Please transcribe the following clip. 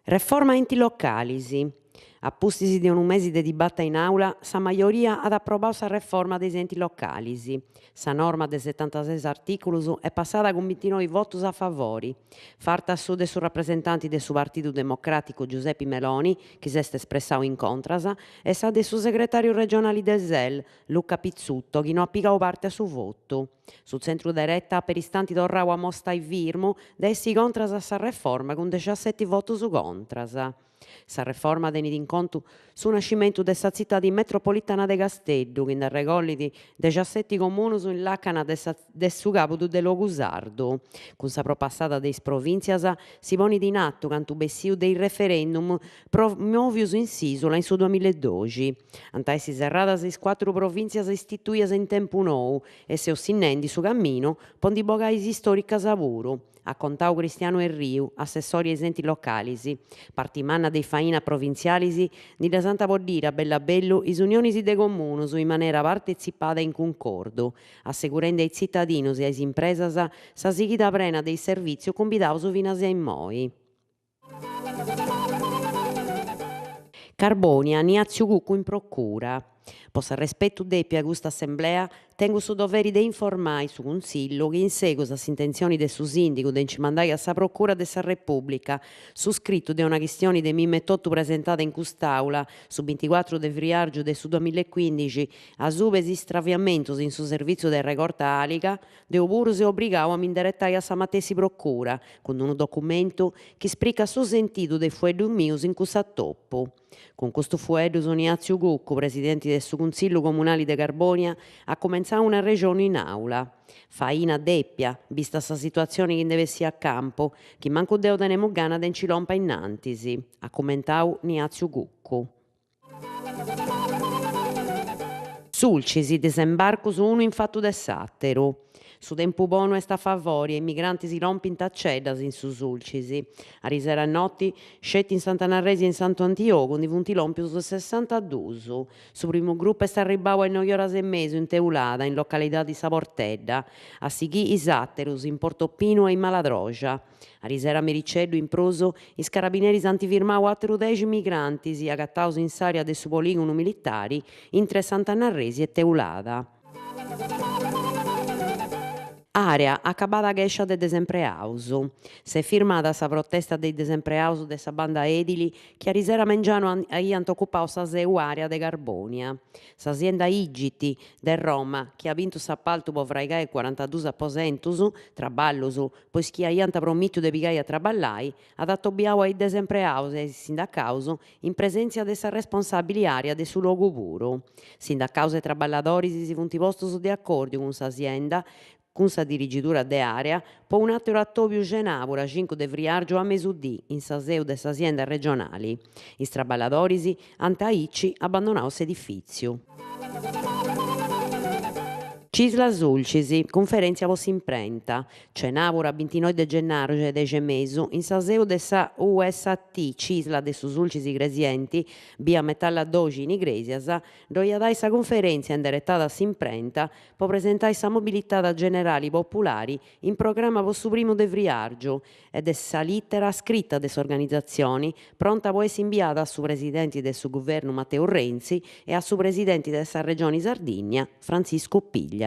Reforma enti localisi. Appustisi de unu mese de dibatta in aula, sa maioria ad approvare sa reforma dei enti localisi. Sa norma de 76 articulus è passata con 29 votos a favore. Farta su de su rappresentanti de su Partido Democratico Giuseppe Meloni, chi s'est espressato in contrasa, e sa de su segretario regionale de SEL, Luca Pizzutto, chi non ha pigato parte a su voto. Su centro diretta per istanti torrau a mostai firmu, de essi contras a sa reforma con 17 votos contras. Sa reforma tenit in conto su nascimento de sa tzitade metropolitana de Casteddu, chi in regollit 17 comunos in l'àcana de su capu de logu sardu. Cun sa propassada de is provinzias si ponit in attu cantu bessiu dei referendum promovius in s'isula in su 2012. Ant essi serradas is 4 provinzias istituidas in tempu nou e se ossinendi su camminu pon di bogais istoricas puru. Ha contau Cristiano Enriu, assessore ai enti localisi. Partimanna dei faina provinzialisi di da Santa Poddira, Bellabellu, is unionis de comunus in maniera partecipada in concordo, assicurende ai cittadinos e ai impresas sa sighida plena dei servizi conbidaus finas a immoi. Carbonia, Niazio Cuccu in procura. Possa rispetto deppia questa assemblea, tengo su dovere de informare su Consiglio che in seguito a intenzioni de su sindico de incimandare a sa procura de sa Repubblica, su scritto de una questione de 2008 presentata in quest'aula su 24 de friargio de su 2015 a subes istraviamentos in su servizio de recorta alica, de puru se obbligau a m'indirettare a sa matessi procura, con un documento che sprica su sentito de fueddu mius in cussa toppo. Con questo fueddu sono Ignazio Cuccu, presidente del suo Consiglio Comunale de Carbonia, ha cominciato una regione in aula. Faina deppia, vista sa situazione che deve essere a campo, che manco deo tenemo gana de incilompa innantisi, ha commentato Ignazio Cuccu. Sulcisi, disembarco su uno in fatto de Satteru. Su tempu bonu est a favore e i migranti si rompin taceddas in su Sulcisi. A risera a notti scetti in Sant'Anarresi e in Santo Antioco, di punti lompius de 62. Su primo gruppo est arribau a 9 horas e mesu in Teulada, in località di Saportedda. A sighi i Satterus in Portopino e in Maladroja. A risera Mericeddu in proso is carabineris antifirmau atteru 10 migranti agattaus in s'area de su poligono militari intre Sant'Anarresi e Teulada. Area acabada gescia de desempreaus. Se firmata sa protesta dei desempreaus de sa banda edili che a risera mengiano aiant occupau sa seu area de Carbonia. S'azienda Igiti de Roma, che ha vinto s'appalto po fraigai 42 apposentus, traballus, pois chi aiant promittu de pigai a traballai, ad attobbiau ai desempreaus e ai sindacaus in presenza de sa responsabili area de su logu puru. Sindacaus e traballadoris si funt postos de accordu cun s'azienda, con sa dirigitura de area, po un atteru attobiu cenabura 5 de friargio a mesudì in sa seu de s'azienda regionali. Is traballadoris ant aici abbandonau s'edifiziu. Cisla Sulcisi, conferenzia po s'imprenta. Cenabura 29 de gennaio de mesu in sa seu de sa USAT Cisla de su Sulcisi Gresienti, via Metalla 12 in Igresias, dove dai sa conferenzia indirettata a s'imprenta po presentare sa mobilità generali popolari in programma po su primo de friargio ed sa littera scritta de s'organizzazioni pronta po essere inviata a su presidente de su governo Matteo Renzi e a su presidente de sa regione Sardigna Francisco Pigliaru.